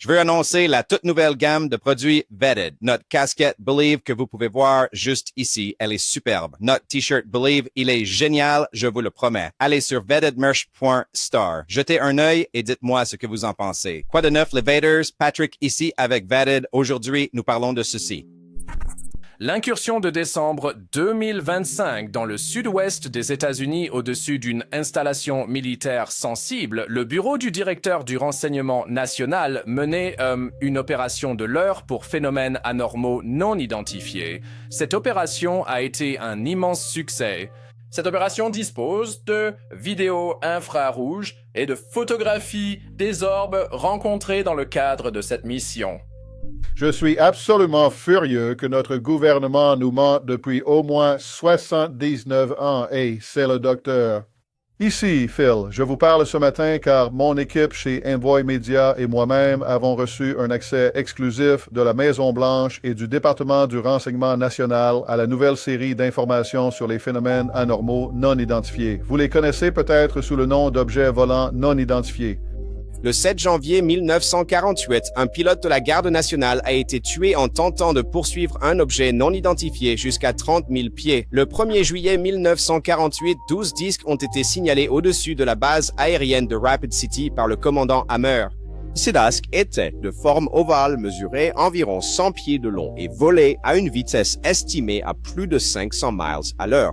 Je veux annoncer la toute nouvelle gamme de produits Vetted. Notre casquette Believe que vous pouvez voir juste ici, elle est superbe. Notre t-shirt Believe, il est génial, je vous le promets. Allez sur vettedmerch.store. Jetez un œil et dites-moi ce que vous en pensez. Quoi de neuf les Vaders? Patrick ici avec Vetted. Aujourd'hui, nous parlons de ceci. L'incursion de décembre 2025 dans le sud-ouest des États-Unis au-dessus d'une installation militaire sensible, le bureau du directeur du renseignement national menait une opération de l'heure pour phénomènes anormaux non identifiés. Cette opération a été un immense succès. Cette opération dispose de vidéos infrarouges et de photographies des orbes rencontrés dans le cadre de cette mission. Je suis absolument furieux que notre gouvernement nous mente depuis au moins 79 ans. Hey, c'est le docteur. Ici, Phil, je vous parle ce matin car mon équipe chez Envoy Media et moi-même avons reçu un accès exclusif de la Maison-Blanche et du département du renseignement national à la nouvelle série d'informations sur les phénomènes anormaux non identifiés. Vous les connaissez peut-être sous le nom d'objets volants non identifiés. Le 7 janvier 1948, un pilote de la Garde nationale a été tué en tentant de poursuivre un objet non identifié jusqu'à 30 000 pieds. Le 1er juillet 1948, 12 disques ont été signalés au-dessus de la base aérienne de Rapid City par le commandant Hammer. Ces disques étaient de forme ovale, mesurés environ 100 pieds de long et volaient à une vitesse estimée à plus de 500 miles à l'heure.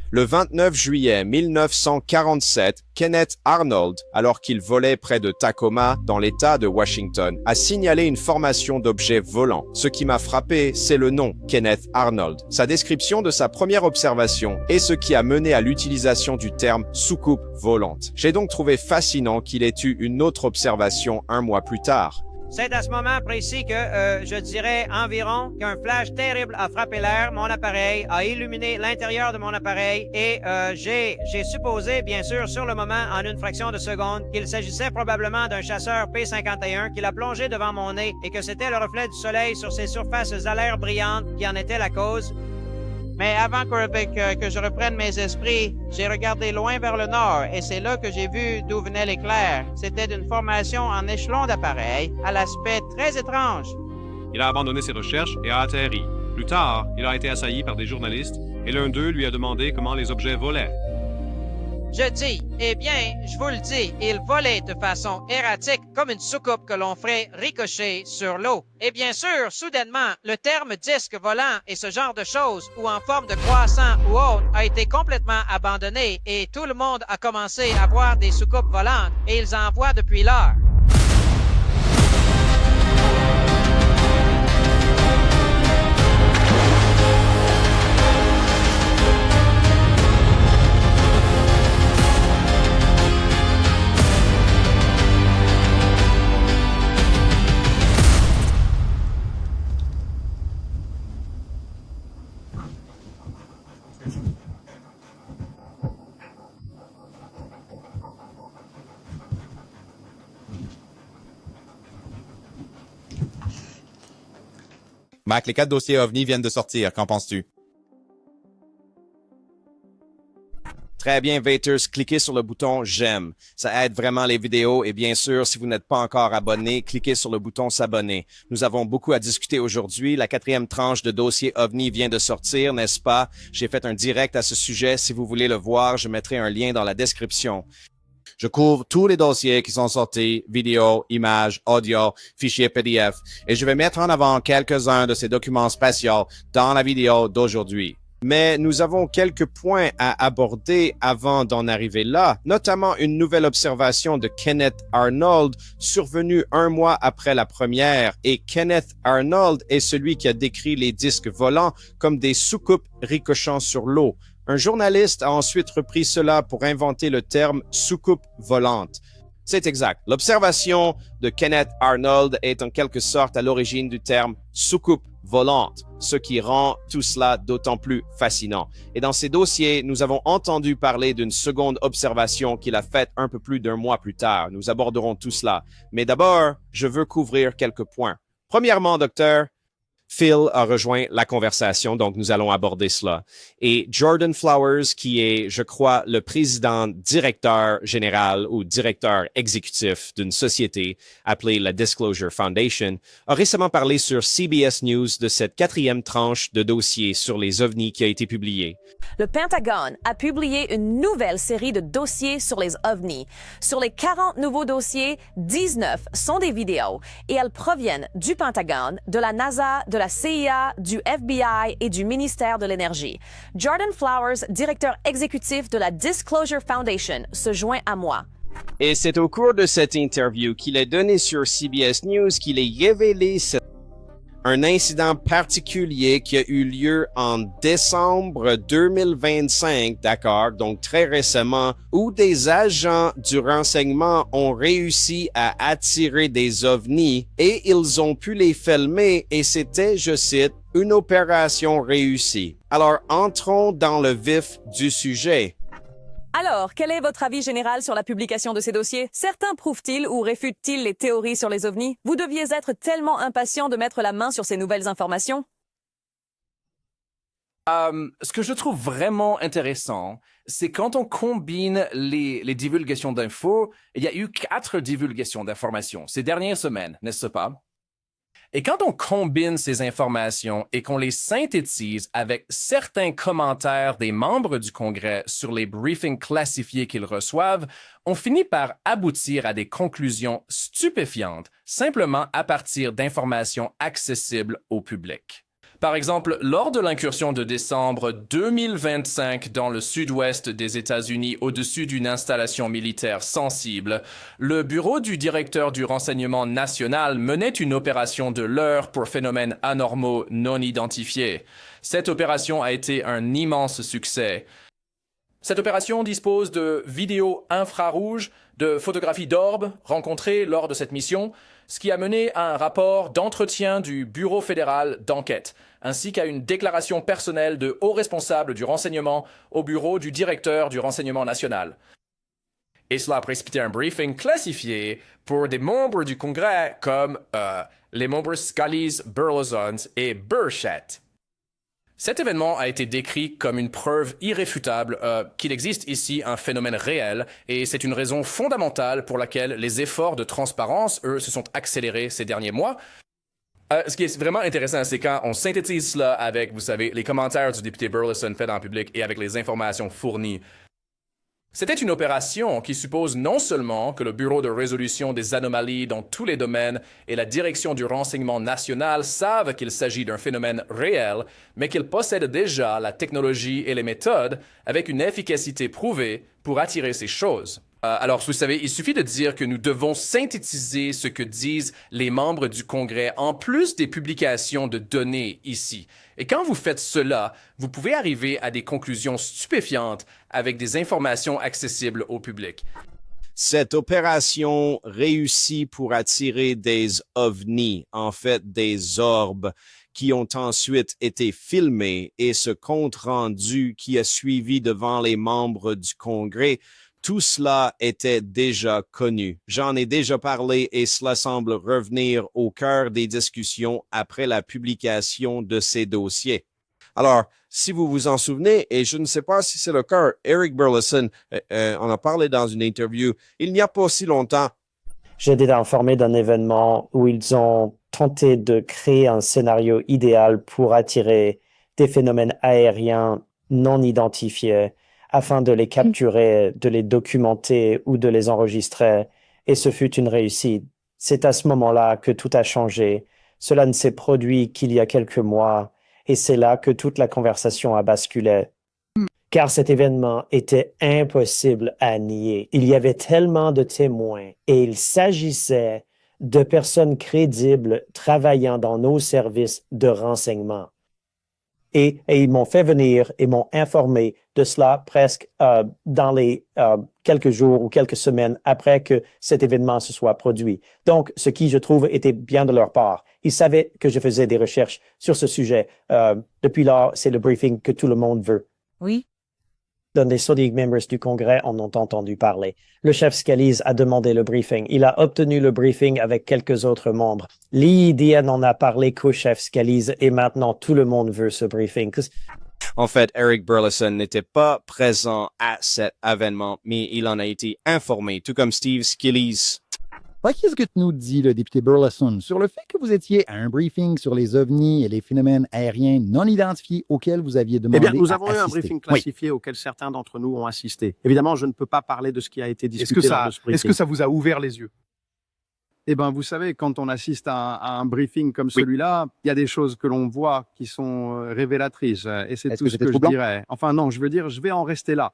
Le 29 juillet 1947, Kenneth Arnold, alors qu'il volait près de Tacoma, dans l'État de Washington, a signalé une formation d'objets volants. Ce qui m'a frappé, c'est le nom, Kenneth Arnold, sa description de sa première observation et ce qui a mené à l'utilisation du terme soucoupe volante. J'ai donc trouvé fascinant qu'il ait eu une autre observation un mois plus tard. C'est à ce moment précis que, je dirais environ, qu'un flash terrible a frappé l'air, mon appareil, a illuminé l'intérieur de mon appareil et j'ai supposé, bien sûr, sur le moment, en une fraction de seconde, qu'il s'agissait probablement d'un chasseur P-51 qui l'a plongé devant mon nez et que c'était le reflet du soleil sur ses surfaces alaires brillantes qui en était la cause. Mais avant que je reprenne mes esprits, j'ai regardé loin vers le nord et c'est là que j'ai vu d'où venait l'éclair. C'était d'une formation en échelon d'appareil, à l'aspect très étrange. Il a abandonné ses recherches et a atterri. Plus tard, il a été assailli par des journalistes et l'un d'eux lui a demandé comment les objets volaient. Je dis, eh bien, je vous le dis, il volait de façon erratique comme une soucoupe que l'on ferait ricocher sur l'eau. Et bien sûr, soudainement, le terme disque volant et ce genre de choses, ou en forme de croissant ou autre, a été complètement abandonné et tout le monde a commencé à voir des soucoupes volantes et ils en voient depuis lors. Mac, les 4 dossiers OVNI viennent de sortir. Qu'en penses-tu? Très bien, Vaters, cliquez sur le bouton « J'aime ». Ça aide vraiment les vidéos et bien sûr, si vous n'êtes pas encore abonné, cliquez sur le bouton « S'abonner ». Nous avons beaucoup à discuter aujourd'hui. La 4e tranche de dossier OVNI vient de sortir, n'est-ce pas? J'ai fait un direct à ce sujet. Si vous voulez le voir, je mettrai un lien dans la description. Je couvre tous les dossiers qui sont sortis, vidéos, images, audio, fichiers PDF, et je vais mettre en avant quelques-uns de ces documents spéciaux dans la vidéo d'aujourd'hui. Mais nous avons quelques points à aborder avant d'en arriver là, notamment une nouvelle observation de Kenneth Arnold survenue un mois après la première, et Kenneth Arnold est celui qui a décrit les disques volants comme des soucoupes ricochant sur l'eau. Un journaliste a ensuite repris cela pour inventer le terme soucoupe volante. C'est exact. L'observation de Kenneth Arnold est en quelque sorte à l'origine du terme soucoupe volante, ce qui rend tout cela d'autant plus fascinant. Et dans ces dossiers, nous avons entendu parler d'une seconde observation qu'il a faite un peu plus d'un mois plus tard. Nous aborderons tout cela. Mais d'abord, je veux couvrir quelques points. Premièrement, docteur, Phil a rejoint la conversation, donc nous allons aborder cela. Et Jordan Flowers, qui est, je crois, le président directeur général ou directeur exécutif d'une société appelée la Disclosure Foundation, a récemment parlé sur CBS News de cette quatrième tranche de dossier sur les ovnis qui a été publiée. Le Pentagone a publié une nouvelle série de dossiers sur les ovnis. Sur les 40 nouveaux dossiers, 19 sont des vidéos et elles proviennent du Pentagone, de la NASA, de la CIA, du FBI et du ministère de l'Énergie. Jordan Flowers, directeur exécutif de la Disclosure Foundation, se joint à moi. Et c'est au cours de cette interview qu'il a donné sur CBS News qu'il a révélé un incident particulier qui a eu lieu en décembre 2025, d'accord, donc très récemment, où des agents du renseignement ont réussi à attirer des ovnis et ils ont pu les filmer et c'était, je cite, une opération réussie. Alors, entrons dans le vif du sujet. Alors, quel est votre avis général sur la publication de ces dossiers? Certains prouvent-ils ou réfutent-ils les théories sur les ovnis? Vous deviez être tellement impatient de mettre la main sur ces nouvelles informations. Ce que je trouve vraiment intéressant, c'est quand on combine les divulgations d'infos, il y a eu 4 divulgations d'informations ces dernières semaines, n'est-ce pas? Et quand on combine ces informations et qu'on les synthétise avec certains commentaires des membres du Congrès sur les briefings classifiés qu'ils reçoivent, on finit par aboutir à des conclusions stupéfiantes simplement à partir d'informations accessibles au public. Par exemple, lors de l'incursion de décembre 2025 dans le sud-ouest des États-Unis au-dessus d'une installation militaire sensible, le bureau du directeur du renseignement national menait une opération de l'heure pour phénomènes anormaux non identifiés. Cette opération a été un immense succès. Cette opération dispose de vidéos infrarouges, de photographies d'orbes rencontrées lors de cette mission, ce qui a mené à un rapport d'entretien du Bureau fédéral d'enquête, ainsi qu'à une déclaration personnelle de hauts responsables du renseignement au bureau du directeur du renseignement national. Et cela a précipité un briefing classifié pour des membres du Congrès comme les membres Scalise, Burleson et Burchett. Cet événement a été décrit comme une preuve irréfutable qu'il existe ici un phénomène réel et c'est une raison fondamentale pour laquelle les efforts de transparence, eux, se sont accélérés ces derniers mois. Ce qui est vraiment intéressant, c'est quand on synthétise cela avec, vous savez, les commentaires du député Burleson faits en public et avec les informations fournies. C'était une opération qui suppose non seulement que le Bureau de résolution des anomalies dans tous les domaines et la direction du renseignement national savent qu'il s'agit d'un phénomène réel, mais qu'ils possèdent déjà la technologie et les méthodes avec une efficacité prouvée pour attirer ces choses. Alors, vous savez, il suffit de dire que nous devons synthétiser ce que disent les membres du Congrès en plus des publications de données ici. Et quand vous faites cela, vous pouvez arriver à des conclusions stupéfiantes avec des informations accessibles au public. Cette opération réussit pour attirer des ovnis, en fait des orbes, qui ont ensuite été filmés et ce compte-rendu qui a suivi devant les membres du Congrès, tout cela était déjà connu. J'en ai déjà parlé et cela semble revenir au cœur des discussions après la publication de ces dossiers. Alors, si vous vous en souvenez, et je ne sais pas si c'est le cas, Eric Burleson, on a parlé dans une interview, il n'y a pas si longtemps. J'ai été informé d'un événement où ils ont tenté de créer un scénario idéal pour attirer des phénomènes aériens non identifiés afin de les capturer, de les documenter ou de les enregistrer. Et ce fut une réussite. C'est à ce moment-là que tout a changé. Cela ne s'est produit qu'il y a quelques mois. Et c'est là que toute la conversation a basculé. Car cet événement était impossible à nier. Il y avait tellement de témoins et il s'agissait de personnes crédibles travaillant dans nos services de renseignement. Et ils m'ont fait venir et m'ont informé de cela presque dans les quelques jours ou quelques semaines après que cet événement se soit produit. Donc, ce qui, je trouve, était bien de leur part. Ils savaient que je faisais des recherches sur ce sujet. Depuis lors, c'est le briefing que tout le monde veut. Oui. dont des Sonic members du Congrès en ont entendu parler. Le chef Scalise a demandé le briefing. Il a obtenu le briefing avec quelques autres membres. L'IIDN en a parlé qu'au chef Scalise et maintenant tout le monde veut ce briefing. En fait, Eric Burleson n'était pas présent à cet événement, mais il en a été informé, tout comme Steve Scalise. Qu'est-ce que nous dit le député Burleson sur le fait que vous étiez à un briefing sur les ovnis et les phénomènes aériens non identifiés auxquels vous aviez demandé Eh bien, nous avons eu un assister? briefing classifié auquel certains d'entre nous ont assisté. Évidemment, je ne peux pas parler de ce qui a été discuté lors de ce briefing. Est-ce que ça vous a ouvert les yeux? Eh bien, vous savez, quand on assiste à un briefing comme celui-là, il y a des choses que l'on voit qui sont révélatrices. Et c'est Est-ce tout que ce c'était que je troublant? dirais. Enfin, non, je veux dire, je vais en rester là.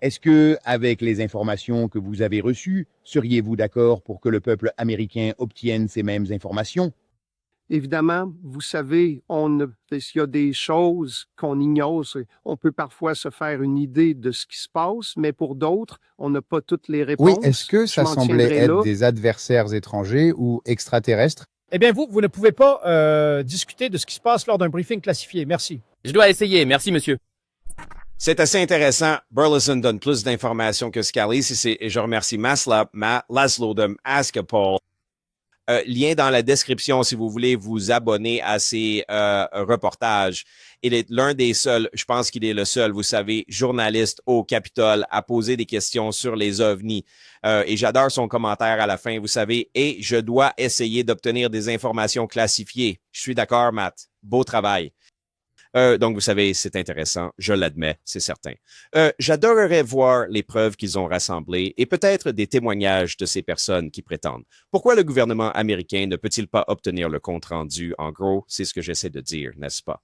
Est-ce que, avec les informations que vous avez reçues, seriez-vous d'accord pour que le peuple américain obtienne ces mêmes informations? Évidemment, vous savez, s'il y a des choses qu'on ignore, on peut parfois se faire une idée de ce qui se passe, mais pour d'autres, on n'a pas toutes les réponses. Oui, est-ce que ça Je m'en semblait tiendrai être là. des adversaires étrangers ou extraterrestres? Eh bien, vous ne pouvez pas discuter de ce qui se passe lors d'un briefing classifié. Merci. Je dois essayer. Merci, monsieur. C'est assez intéressant. Burleson donne plus d'informations que Scalise et je remercie Laszlo de Askapol. Lien dans la description si vous voulez vous abonner à ces reportages. Il est l'un des seuls, je pense qu'il est le seul, vous savez, journaliste au Capitole à poser des questions sur les ovnis. Et j'adore son commentaire à la fin, vous savez, et je dois essayer d'obtenir des informations classifiées. Je suis d'accord, Matt. Beau travail. Donc, vous savez, c'est intéressant, je l'admets, c'est certain. J'adorerais voir les preuves qu'ils ont rassemblées et peut-être des témoignages de ces personnes qui prétendent. Pourquoi le gouvernement américain ne peut-il pas obtenir le compte-rendu? En gros, c'est ce que j'essaie de dire, n'est-ce pas?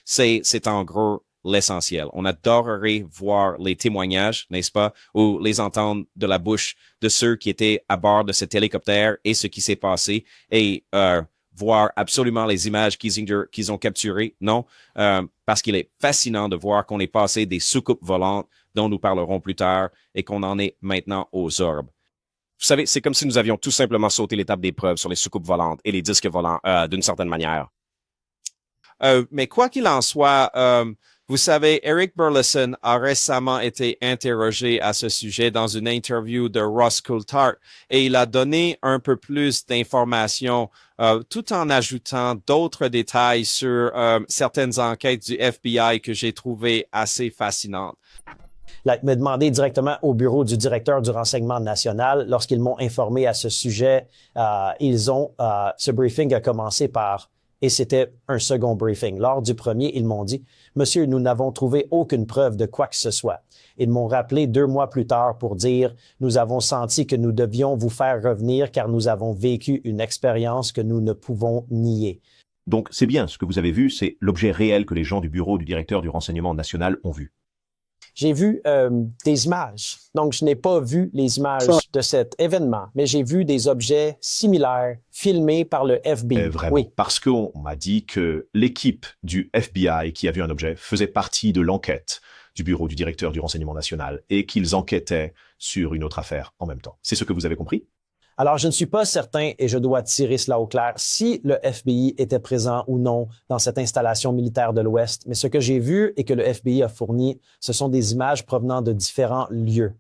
C'est en gros l'essentiel. On adorerait voir les témoignages, n'est-ce pas, ou les entendre de la bouche de ceux qui étaient à bord de cet hélicoptère et ce qui s'est passé et voir absolument les images qu'ils ont capturées, non, parce qu'il est fascinant de voir qu'on est passé des soucoupes volantes dont nous parlerons plus tard et qu'on en est maintenant aux orbes. Vous savez, c'est comme si nous avions tout simplement sauté l'étape des preuves sur les soucoupes volantes et les disques volants d'une certaine manière. Mais quoi qu'il en soit, vous savez, Eric Burleson a récemment été interrogé à ce sujet dans une interview de Ross Coulthard et il a donné un peu plus d'informations tout en ajoutant d'autres détails sur certaines enquêtes du FBI que j'ai trouvées assez fascinantes. Il m'a demandé directement au bureau du directeur du renseignement national. Lorsqu'ils m'ont informé à ce sujet, ce briefing a commencé par et c'était un second briefing. Lors du premier, ils m'ont dit « Monsieur, nous n'avons trouvé aucune preuve de quoi que ce soit. » Ils m'ont rappelé 2 mois plus tard pour dire « Nous avons senti que nous devions vous faire revenir car nous avons vécu une expérience que nous ne pouvons nier. » Donc c'est bien, ce que vous avez vu, c'est l'objet réel que les gens du bureau du directeur du renseignement national ont vu. J'ai vu des images. Donc, je n'ai pas vu les images de cet événement, mais j'ai vu des objets similaires filmés par le FBI. Vraiment, oui. Parce qu'on m'a dit que l'équipe du FBI qui a vu un objet faisait partie de l'enquête du bureau du directeur du renseignement national et qu'ils enquêtaient sur une autre affaire en même temps. C'est ce que vous avez compris? Alors, je ne suis pas certain, et je dois tirer cela au clair, si le FBI était présent ou non dans cette installation militaire de l'Ouest. Mais ce que j'ai vu et que le FBI a fourni, ce sont des images provenant de différents lieux.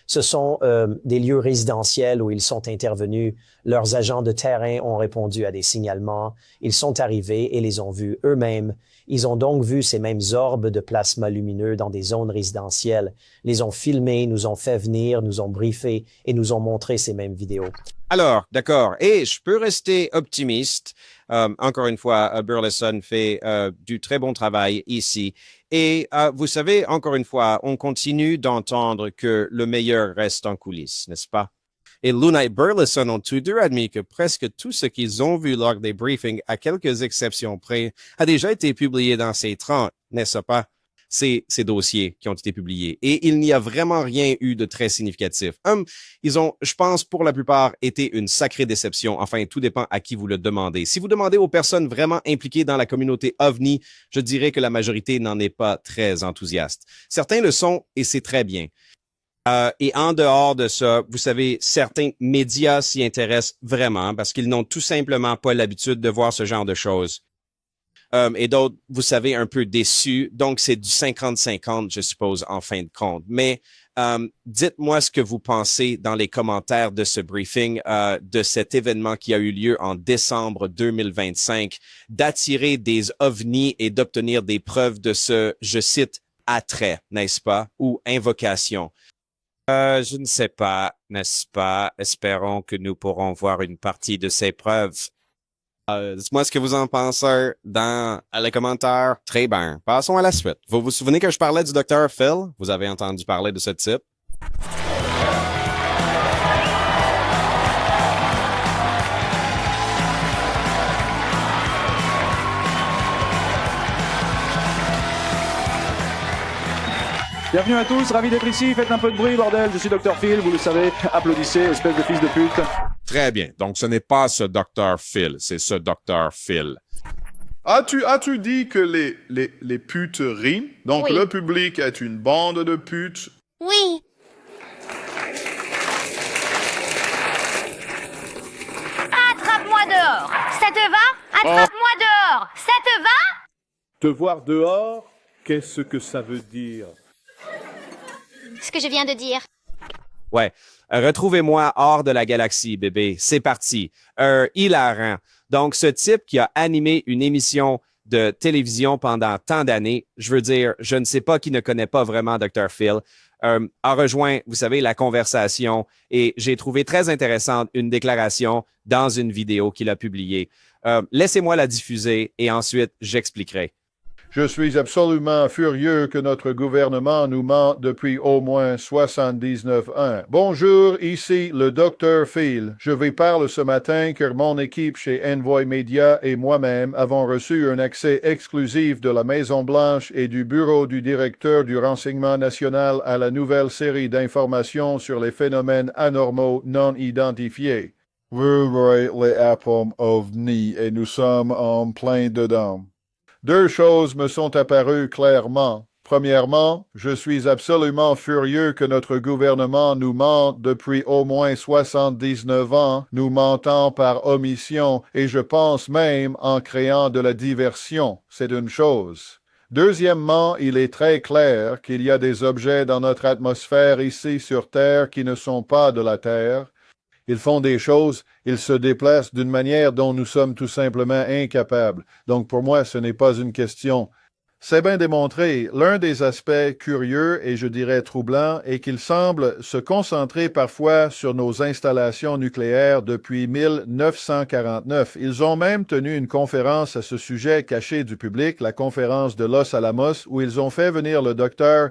Ce sont des lieux résidentiels où ils sont intervenus. Leurs agents de terrain ont répondu à des signalements. Ils sont arrivés et les ont vus eux-mêmes. Ils ont donc vu ces mêmes orbes de plasma lumineux dans des zones résidentielles, les ont filmés, nous ont fait venir, nous ont briefés et nous ont montré ces mêmes vidéos. Alors, d'accord. Et je peux rester optimiste. Encore une fois, Burleson fait du très bon travail ici. Et vous savez, encore une fois, on continue d'entendre que le meilleur reste en coulisses, n'est-ce pas? Et Luna et Burleson ont tous deux admis que presque tout ce qu'ils ont vu lors des briefings, à quelques exceptions près, a déjà été publié dans ces 30, n'est-ce pas? Ces dossiers qui ont été publiés. Et il n'y a vraiment rien eu de très significatif. Ils ont, je pense, pour la plupart, été une sacrée déception. Enfin, tout dépend à qui vous le demandez. Si vous demandez aux personnes vraiment impliquées dans la communauté OVNI, je dirais que la majorité n'en est pas très enthousiaste. Certains le sont et c'est très bien. Et en dehors de ça, vous savez, certains médias s'y intéressent vraiment parce qu'ils n'ont tout simplement pas l'habitude de voir ce genre de choses. et d'autres, vous savez, un peu déçus. Donc, c'est du 50-50, je suppose, en fin de compte. Mais dites-moi ce que vous pensez dans les commentaires de ce briefing, de cet événement qui a eu lieu en décembre 2025, d'attirer des ovnis et d'obtenir des preuves de ce, je cite, attrait, n'est-ce pas, ou invocation. Je ne sais pas, n'est-ce pas? Espérons que nous pourrons voir une partie de ces preuves. Dites-moi ce que vous en pensez dans les commentaires. Très bien. Passons à la suite. Vous vous souvenez que je parlais du Dr. Phil? Vous avez entendu parler de ce type? Bienvenue à tous, ravi d'être ici, faites un peu de bruit, bordel, je suis Dr. Phil, vous le savez, applaudissez, espèce de fils de pute. Très bien, donc ce n'est pas ce Dr. Phil, c'est ce Dr. Phil. As-tu dit que les putes riment? Donc Oui. le public est une bande de putes? Oui. Attrape-moi dehors. Ça te va? Attrape-moi dehors. Ça te va? Te voir dehors, qu'est-ce que ça veut dire? Ce que je viens de dire. Ouais. Retrouvez-moi hors de la galaxie, bébé. C'est parti. Hilarant. Donc, ce type qui a animé une émission de télévision pendant tant d'années, je veux dire, je ne sais pas qui ne connaît pas vraiment Dr. Phil, a rejoint, vous savez, la conversation et j'ai trouvé très intéressante une déclaration dans une vidéo qu'il a publiée. Laissez-moi la diffuser et ensuite j'expliquerai. Je suis absolument furieux que notre gouvernement nous ment depuis au moins 79 ans. Bonjour, ici le Dr. Phil. Je vous parle ce matin car mon équipe chez Envoy Media et moi-même avons reçu un accès exclusif de la Maison-Blanche et du bureau du directeur du renseignement national à la nouvelle série d'informations sur les phénomènes anormaux non identifiés. Vous voyez les atomes ovnis et nous sommes en plein dedans. Deux choses me sont apparues clairement. Premièrement, je suis absolument furieux que notre gouvernement nous mente depuis au moins 79 ans, nous mentant par omission, et je pense même en créant de la diversion. C'est une chose. Deuxièmement, il est très clair qu'il y a des objets dans notre atmosphère ici sur Terre qui ne sont pas de la Terre. Ils font des choses, ils se déplacent d'une manière dont nous sommes tout simplement incapables. Donc pour moi, ce n'est pas une question. C'est bien démontré. L'un des aspects curieux et je dirais troublants est qu'ils semblent se concentrer parfois sur nos installations nucléaires depuis 1949. Ils ont même tenu une conférence à ce sujet cachée du public, la conférence de Los Alamos, où ils ont fait venir le docteur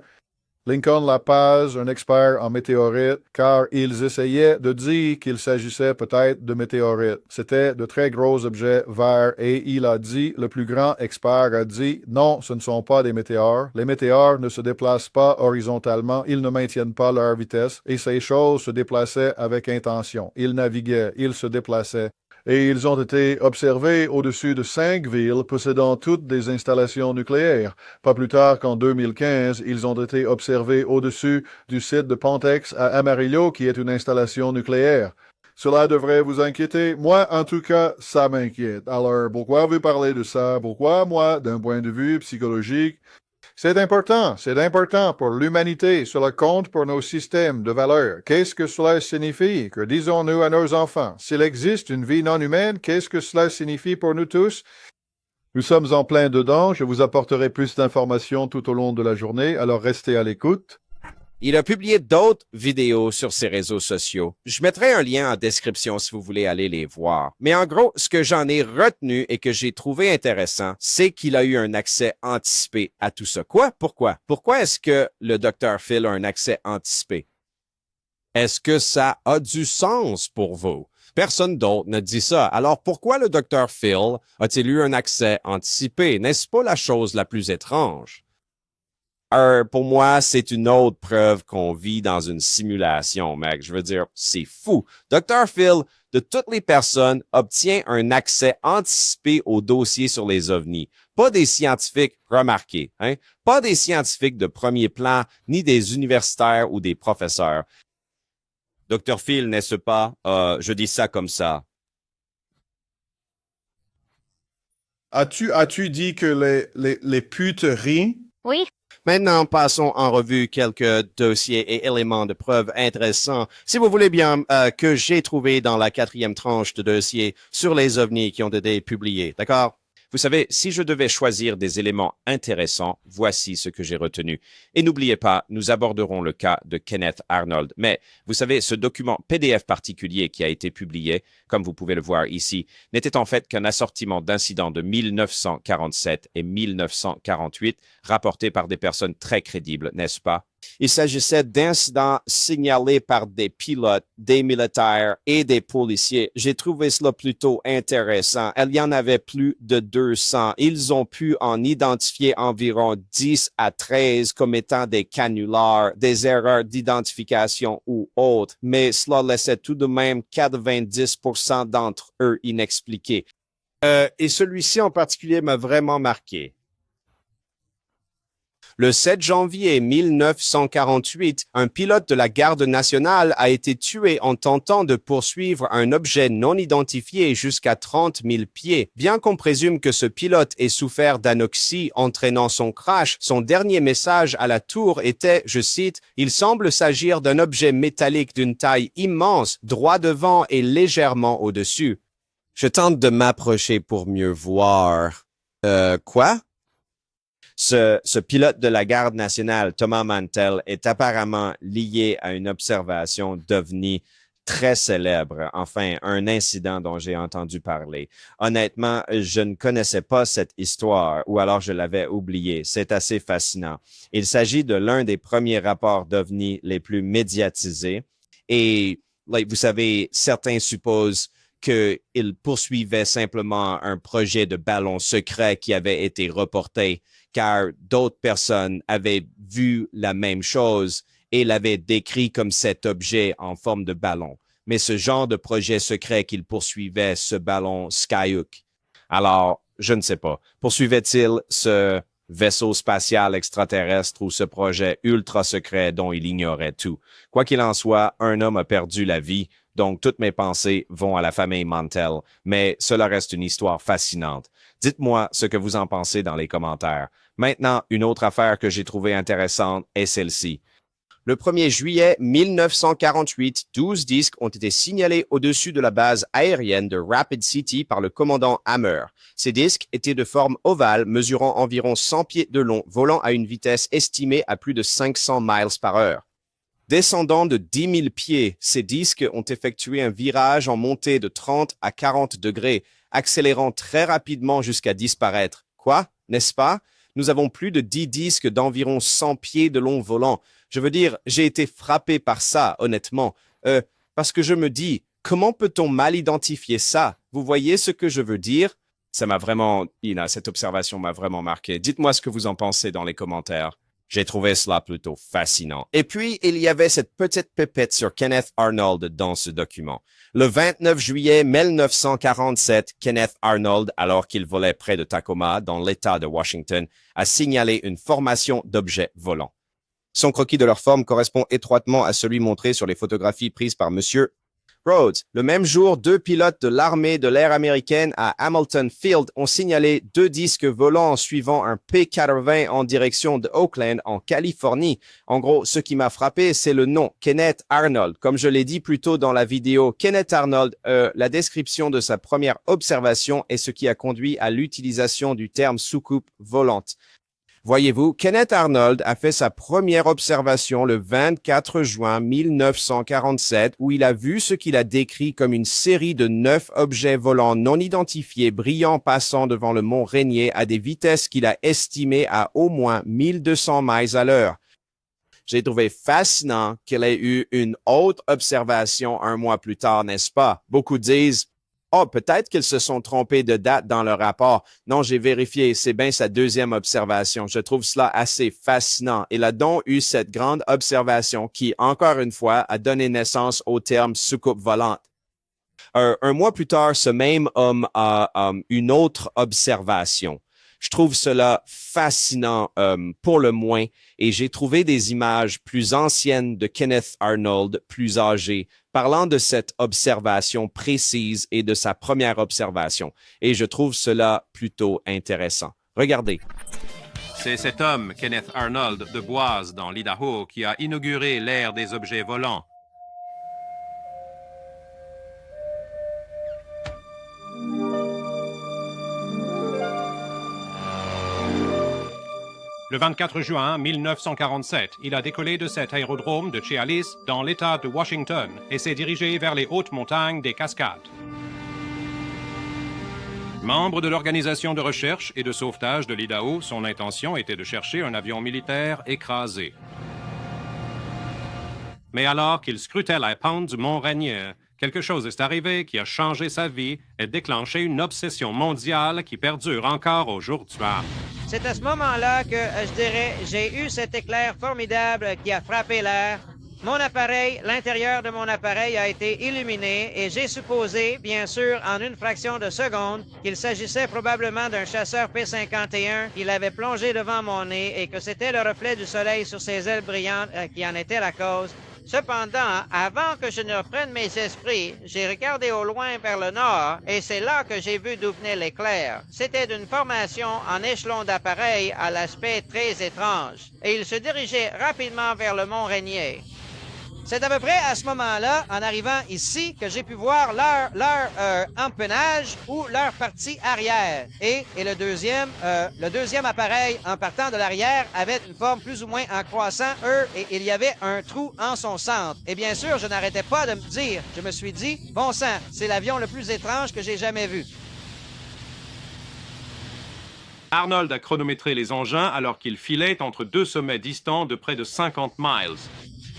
Lincoln Lapaz, un expert en météorites, car ils essayaient de dire qu'il s'agissait peut-être de météorites. C'était de très gros objets verts et il a dit, le plus grand expert a dit, non, ce ne sont pas des météores. Les météores ne se déplacent pas horizontalement, ils ne maintiennent pas leur vitesse et ces choses se déplaçaient avec intention. Ils naviguaient, ils se déplaçaient. Et ils ont été observés au-dessus de 5 villes possédant toutes des installations nucléaires. Pas plus tard qu'en 2015, ils ont été observés au-dessus du site de Pontex à Amarillo, qui est une installation nucléaire. Cela devrait vous inquiéter. Moi, en tout cas, ça m'inquiète. Alors, pourquoi vous parlez de ça? Pourquoi, moi, d'un point de vue psychologique? C'est important pour l'humanité, cela compte pour nos systèmes de valeurs. Qu'est-ce que cela signifie? Que disons-nous à nos enfants? S'il existe une vie non humaine, qu'est-ce que cela signifie pour nous tous? Nous sommes en plein dedans, je vous apporterai plus d'informations tout au long de la journée, alors restez à l'écoute. Il a publié d'autres vidéos sur ses réseaux sociaux. Je mettrai un lien en description si vous voulez aller les voir. Mais en gros, ce que j'en ai retenu et que j'ai trouvé intéressant, c'est qu'il a eu un accès anticipé à tout ça. Quoi? Pourquoi? Pourquoi est-ce que le Dr. Phil a un accès anticipé? Est-ce que ça a du sens pour vous? Personne d'autre ne dit ça. Alors pourquoi le Dr. Phil a-t-il eu un accès anticipé? N'est-ce pas la chose la plus étrange? Pour moi, c'est une autre preuve qu'on vit dans une simulation, mec. Je veux dire, c'est fou. Dr. Phil, de toutes les personnes, obtient un accès anticipé au dossier sur les ovnis. Pas des scientifiques remarqués, hein? Pas des scientifiques de premier plan, ni des universitaires ou des professeurs. Dr. Phil, n'est-ce pas? Je dis ça comme ça. As-tu dit que les putes rient? Oui. Maintenant, passons en revue quelques dossiers et éléments de preuve intéressants, si vous voulez bien, que j'ai trouvé dans la 4e tranche de dossiers sur les ovnis qui ont été publiés. D'accord? Vous savez, si je devais choisir des éléments intéressants, voici ce que j'ai retenu. Et n'oubliez pas, nous aborderons le cas de Kenneth Arnold. Mais vous savez, ce document PDF particulier qui a été publié, comme vous pouvez le voir ici, n'était en fait qu'un assortiment d'incidents de 1947 et 1948 rapportés par des personnes très crédibles, n'est-ce pas? Il s'agissait d'incidents signalés par des pilotes, des militaires et des policiers. J'ai trouvé cela plutôt intéressant. Il y en avait plus de 200. Ils ont pu en identifier environ 10 à 13 comme étant des canulars, des erreurs d'identification ou autres, mais cela laissait tout de même 90% d'entre eux inexpliqués. Et celui-ci en particulier m'a vraiment marqué. Le 7 janvier 1948, un pilote de la Garde nationale a été tué en tentant de poursuivre un objet non identifié jusqu'à 30 000 pieds. Bien qu'on présume que ce pilote ait souffert d'anoxie entraînant son crash, son dernier message à la tour était, je cite, « Il semble s'agir d'un objet métallique d'une taille immense, droit devant et légèrement au-dessus. » Je tente de m'approcher pour mieux voir. Quoi? Ce pilote de la Garde nationale, Thomas Mantell, est apparemment lié à une observation d'OVNI très célèbre, enfin, un incident dont j'ai entendu parler. Honnêtement, je ne connaissais pas cette histoire, ou alors je l'avais oubliée. C'est assez fascinant. Il s'agit de l'un des premiers rapports d'OVNI les plus médiatisés, et vous savez, certains supposent qu'il poursuivait simplement un projet de ballon secret qui avait été reporté, car d'autres personnes avaient vu la même chose et l'avaient décrit comme cet objet en forme de ballon. Mais ce genre de projet secret qu'il poursuivait, ce ballon Skyhook. Alors, je ne sais pas. Poursuivait-il ce vaisseau spatial extraterrestre ou ce projet ultra secret dont il ignorait tout? Quoi qu'il en soit, un homme a perdu la vie, donc toutes mes pensées vont à la famille Mantell, mais cela reste une histoire fascinante. Dites-moi ce que vous en pensez dans les commentaires. Maintenant, une autre affaire que j'ai trouvée intéressante est celle-ci. Le 1er juillet 1948, 12 disques ont été signalés au-dessus de la base aérienne de Rapid City par le commandant Hammer. Ces disques étaient de forme ovale, mesurant environ 100 pieds de long, volant à une vitesse estimée à plus de 500 miles par heure. Descendant de 10 000 pieds, ces disques ont effectué un virage en montée de 30 à 40 degrés, accélérant très rapidement jusqu'à disparaître. Quoi? N'est-ce pas? Nous avons plus de 10 disques d'environ 100 pieds de long volant. Je veux dire, j'ai été frappé par ça, honnêtement. Parce que je me dis, comment peut-on mal identifier ça? Vous voyez ce que je veux dire? Ça m'a vraiment, cette observation m'a vraiment marqué. Dites-moi ce que vous en pensez dans les commentaires. J'ai trouvé cela plutôt fascinant. Et puis, il y avait cette petite pépite sur Kenneth Arnold dans ce document. Le 29 juillet 1947, Kenneth Arnold, alors qu'il volait près de Tacoma, dans l'État de Washington, a signalé une formation d'objets volants. Son croquis de leur forme correspond étroitement à celui montré sur les photographies prises par Monsieur Rhodes. Le même jour, 2 pilotes de l'armée de l'air américaine à Hamilton Field ont signalé 2 disques volants suivant un P-80 en direction de Oakland, en Californie. En gros, ce qui m'a frappé, c'est le nom, Kenneth Arnold. Comme je l'ai dit plus tôt dans la vidéo, Kenneth Arnold, la description de sa première observation est ce qui a conduit à l'utilisation du terme soucoupe volante. Voyez-vous, Kenneth Arnold a fait sa première observation le 24 juin 1947 où il a vu ce qu'il a décrit comme une série de 9 objets volants non identifiés brillant passant devant le mont Rainier à des vitesses qu'il a estimées à au moins 1200 miles à l'heure. J'ai trouvé fascinant qu'il ait eu une autre observation un mois plus tard, n'est-ce pas? Beaucoup disent « Oh, peut-être qu'ils se sont trompés de date dans le rapport. » Non, j'ai vérifié, c'est bien sa deuxième observation. Je trouve cela assez fascinant. Il a donc eu cette grande observation qui, encore une fois, a donné naissance au terme soucoupe volante. Un mois plus tard, ce même homme a une autre observation. Je trouve cela fascinant pour le moins et j'ai trouvé des images plus anciennes de Kenneth Arnold, plus âgé, parlant de cette observation précise et de sa première observation. Et je trouve cela plutôt intéressant. Regardez. C'est cet homme, Kenneth Arnold, de Boise, dans l'Idaho, qui a inauguré l'ère des objets volants. Le 24 juin 1947, il a décollé de cet aérodrome de Chehalis dans l'État de Washington et s'est dirigé vers les hautes montagnes des Cascades. Membre de l'Organisation de recherche et de sauvetage de l'Idaho, son intention était de chercher un avion militaire écrasé. Mais alors qu'il scrutait la pente du mont Rainier, quelque chose est arrivé qui a changé sa vie et déclenché une obsession mondiale qui perdure encore aujourd'hui. C'est à ce moment-là que, je dirais, j'ai eu cet éclair formidable qui a frappé l'air. Mon appareil, l'intérieur de mon appareil a été illuminé et j'ai supposé, bien sûr, en une fraction de seconde, qu'il s'agissait probablement d'un chasseur P-51 qui l'avait plongé devant mon nez et que c'était le reflet du soleil sur ses ailes brillantes qui en était la cause. Cependant, avant que je ne reprenne mes esprits, j'ai regardé au loin vers le nord et c'est là que j'ai vu d'où venait l'éclair. C'était d'une formation en échelon d'appareil à l'aspect très étrange et il se dirigeait rapidement vers le mont Rainier. C'est à peu près à ce moment-là, en arrivant ici, que j'ai pu voir leur empennage ou leur partie arrière. Et le deuxième appareil, en partant de l'arrière, avait une forme plus ou moins en croissant, et il y avait un trou en son centre. Et bien sûr, je n'arrêtais pas de me dire, je me suis dit, bon sang, c'est l'avion le plus étrange que j'ai jamais vu. Arnold a chronométré les engins alors qu'il filait entre deux sommets distants de près de 50 miles.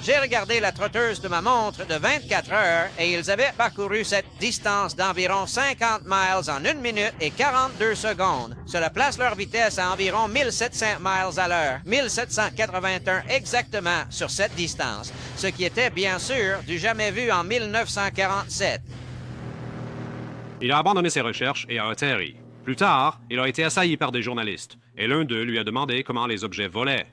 J'ai regardé la trotteuse de ma montre de 24 heures et ils avaient parcouru cette distance d'environ 50 miles en 1 minute et 42 secondes. Cela place leur vitesse à environ 1700 miles à l'heure, 1781 exactement sur cette distance, ce qui était bien sûr du jamais vu en 1947. Il a abandonné ses recherches et a atterri. Plus tard, il a été assailli par des journalistes et l'un d'eux lui a demandé comment les objets volaient.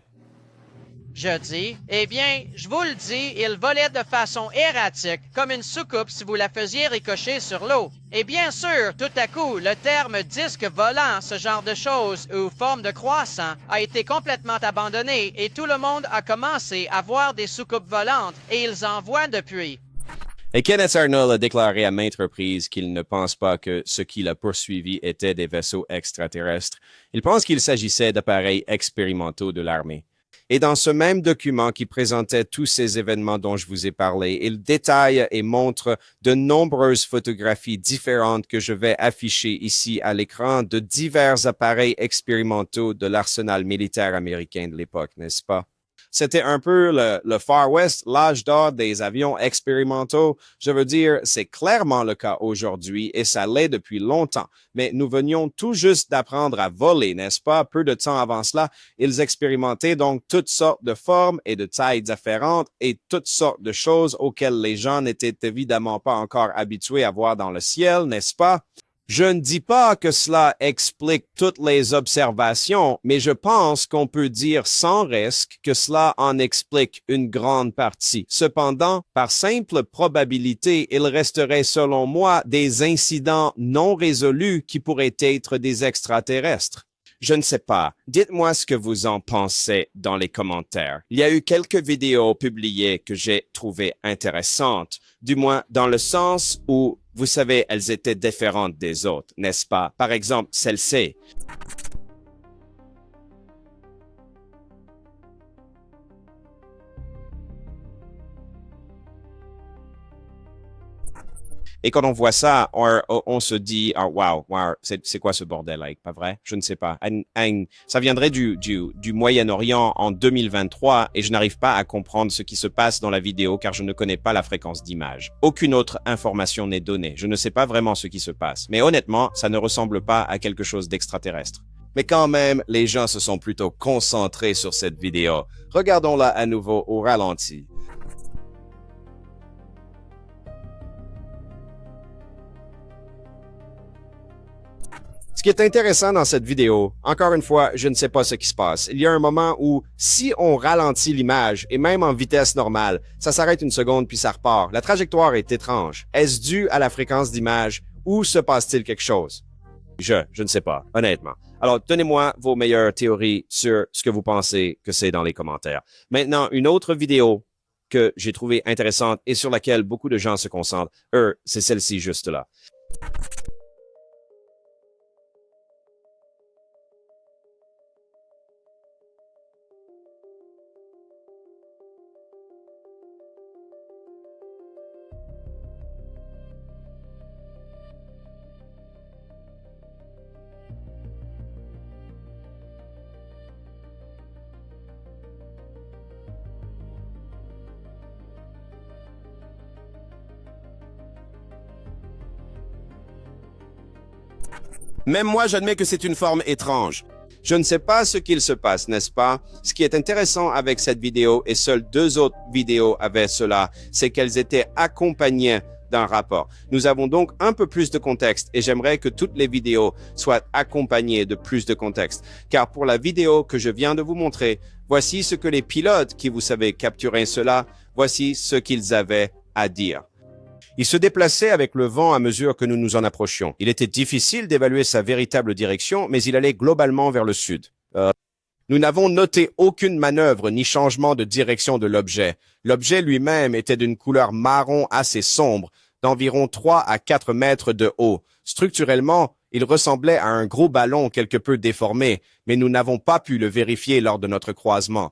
Je dis, eh bien, je vous le dis, il volait de façon erratique, comme une soucoupe si vous la faisiez ricocher sur l'eau. Et bien sûr, tout à coup, le terme disque volant, ce genre de choses, ou forme de croissant, a été complètement abandonné et tout le monde a commencé à voir des soucoupes volantes et ils en voient depuis. Et Kenneth Arnold a déclaré à maintes reprises qu'il ne pense pas que ce qui l'a poursuivi était des vaisseaux extraterrestres. Il pense qu'il s'agissait d'appareils expérimentaux de l'armée. Et dans ce même document qui présentait tous ces événements dont je vous ai parlé, il détaille et montre de nombreuses photographies différentes que je vais afficher ici à l'écran de divers appareils expérimentaux de l'arsenal militaire américain de l'époque, n'est-ce pas? C'était un peu le Far West, l'âge d'or des avions expérimentaux. Je veux dire, c'est clairement le cas aujourd'hui et ça l'est depuis longtemps. Mais nous venions tout juste d'apprendre à voler, n'est-ce pas? Peu de temps avant cela, ils expérimentaient donc toutes sortes de formes et de tailles différentes et toutes sortes de choses auxquelles les gens n'étaient évidemment pas encore habitués à voir dans le ciel, n'est-ce pas? Je ne dis pas que cela explique toutes les observations, mais je pense qu'on peut dire sans risque que cela en explique une grande partie. Cependant, par simple probabilité, il resterait selon moi des incidents non résolus qui pourraient être des extraterrestres. Je ne sais pas. Dites-moi ce que vous en pensez dans les commentaires. Il y a eu quelques vidéos publiées que j'ai trouvées intéressantes, du moins dans le sens où, vous savez, elles étaient différentes des autres, n'est-ce pas? Par exemple, celle-ci. Et quand on voit ça, on se dit, oh, wow, c'est quoi ce bordel, like, pas vrai? Je ne sais pas. Ça viendrait du Moyen-Orient en 2023 et je n'arrive pas à comprendre ce qui se passe dans la vidéo car je ne connais pas la fréquence d'image. Aucune autre information n'est donnée. Je ne sais pas vraiment ce qui se passe. Mais honnêtement, ça ne ressemble pas à quelque chose d'extraterrestre. Mais quand même, les gens se sont plutôt concentrés sur cette vidéo. Regardons-la à nouveau au ralenti. Ce qui est intéressant dans cette vidéo, encore une fois, je ne sais pas ce qui se passe. Il y a un moment où, si on ralentit l'image, et même en vitesse normale, ça s'arrête une seconde puis ça repart. La trajectoire est étrange. Est-ce dû à la fréquence d'image ou se passe-t-il quelque chose? Je ne sais pas, honnêtement. Alors, donnez-moi vos meilleures théories sur ce que vous pensez que c'est dans les commentaires. Maintenant, une autre vidéo que j'ai trouvée intéressante et sur laquelle beaucoup de gens se concentrent, c'est celle-ci juste là. Même moi, j'admets que c'est une forme étrange. Je ne sais pas ce qu'il se passe, n'est-ce pas? Ce qui est intéressant avec cette vidéo, et seules 2 autres vidéos avaient cela, c'est qu'elles étaient accompagnées d'un rapport. Nous avons donc un peu plus de contexte et j'aimerais que toutes les vidéos soient accompagnées de plus de contexte. Car pour la vidéo que je viens de vous montrer, voici ce que les pilotes qui vous savez capturer cela, voici ce qu'ils avaient à dire. Il se déplaçait avec le vent à mesure que nous nous en approchions. Il était difficile d'évaluer sa véritable direction, mais il allait globalement vers le sud. Nous n'avons noté aucune manœuvre ni changement de direction de l'objet. L'objet lui-même était d'une couleur marron assez sombre, d'environ 3 à 4 mètres de haut. Structurellement, il ressemblait à un gros ballon quelque peu déformé, mais nous n'avons pas pu le vérifier lors de notre croisement.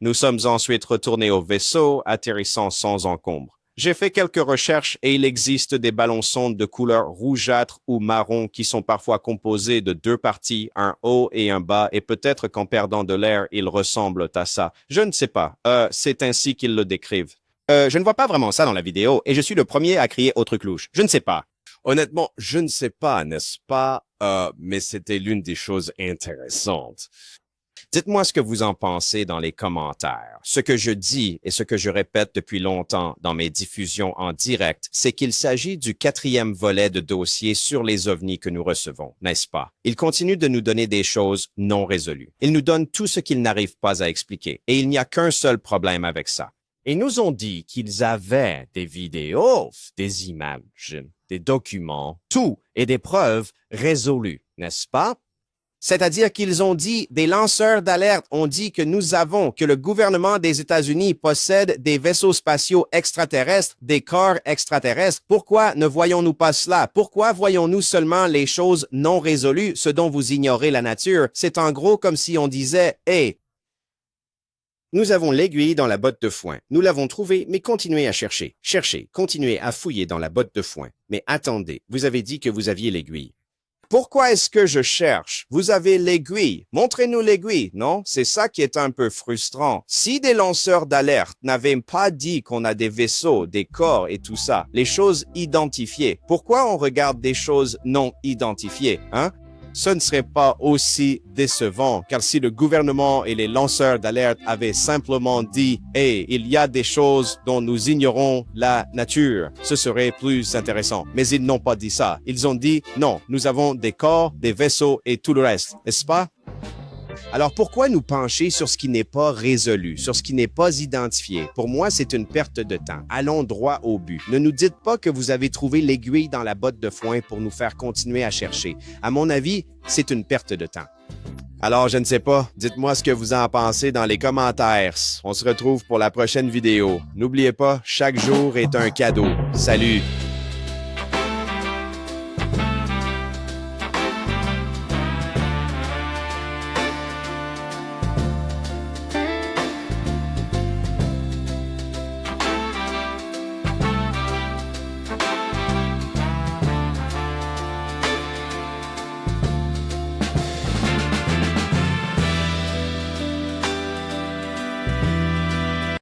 Nous sommes ensuite retournés au vaisseau, atterrissant sans encombre. J'ai fait quelques recherches et il existe des ballons sondes de couleur rougeâtre ou marron qui sont parfois composés de 2 parties, un haut et un bas, et peut-être qu'en perdant de l'air, ils ressemblent à ça. Je ne sais pas. C'est ainsi qu'ils le décrivent. Je ne vois pas vraiment ça dans la vidéo et je suis le premier à crier au truc louche. Je ne sais pas. Honnêtement, je ne sais pas, n'est-ce pas? Mais c'était l'une des choses intéressantes. Dites-moi ce que vous en pensez dans les commentaires. Ce que je dis et ce que je répète depuis longtemps dans mes diffusions en direct, c'est qu'il s'agit du 4e volet de dossier sur les ovnis que nous recevons, n'est-ce pas? Il continue de nous donner des choses non résolues. Il nous donne tout ce qu'il n'arrive pas à expliquer et il n'y a qu'un seul problème avec ça. Ils nous ont dit qu'ils avaient des vidéos, des images, des documents, tout et des preuves résolues, n'est-ce pas? C'est-à-dire qu'ils ont dit, des lanceurs d'alerte ont dit que que le gouvernement des États-Unis possède des vaisseaux spatiaux extraterrestres, des corps extraterrestres. Pourquoi ne voyons-nous pas cela? Pourquoi voyons-nous seulement les choses non résolues, ce dont vous ignorez la nature? C'est en gros comme si on disait, « Hey, nous avons l'aiguille dans la botte de foin. Nous l'avons trouvée, mais continuez à chercher. Cherchez, continuez à fouiller dans la botte de foin. Mais attendez, vous avez dit que vous aviez l'aiguille. Pourquoi est-ce que je cherche? Vous avez l'aiguille. Montrez-nous l'aiguille, non? C'est ça qui est un peu frustrant. Si des lanceurs d'alerte n'avaient pas dit qu'on a des vaisseaux, des corps et tout ça, les choses identifiées, pourquoi on regarde des choses non identifiées, hein? Ce ne serait pas aussi décevant, car si le gouvernement et les lanceurs d'alerte avaient simplement dit « Hey, il y a des choses dont nous ignorons la nature », ce serait plus intéressant. Mais ils n'ont pas dit ça. Ils ont dit « Non, nous avons des corps, des vaisseaux et tout le reste », n'est-ce pas? Alors pourquoi nous pencher sur ce qui n'est pas résolu, sur ce qui n'est pas identifié? Pour moi, c'est une perte de temps. Allons droit au but. Ne nous dites pas que vous avez trouvé l'aiguille dans la botte de foin pour nous faire continuer à chercher. À mon avis, c'est une perte de temps. Alors, je ne sais pas. Dites-moi ce que vous en pensez dans les commentaires. On se retrouve pour la prochaine vidéo. N'oubliez pas, chaque jour est un cadeau. Salut!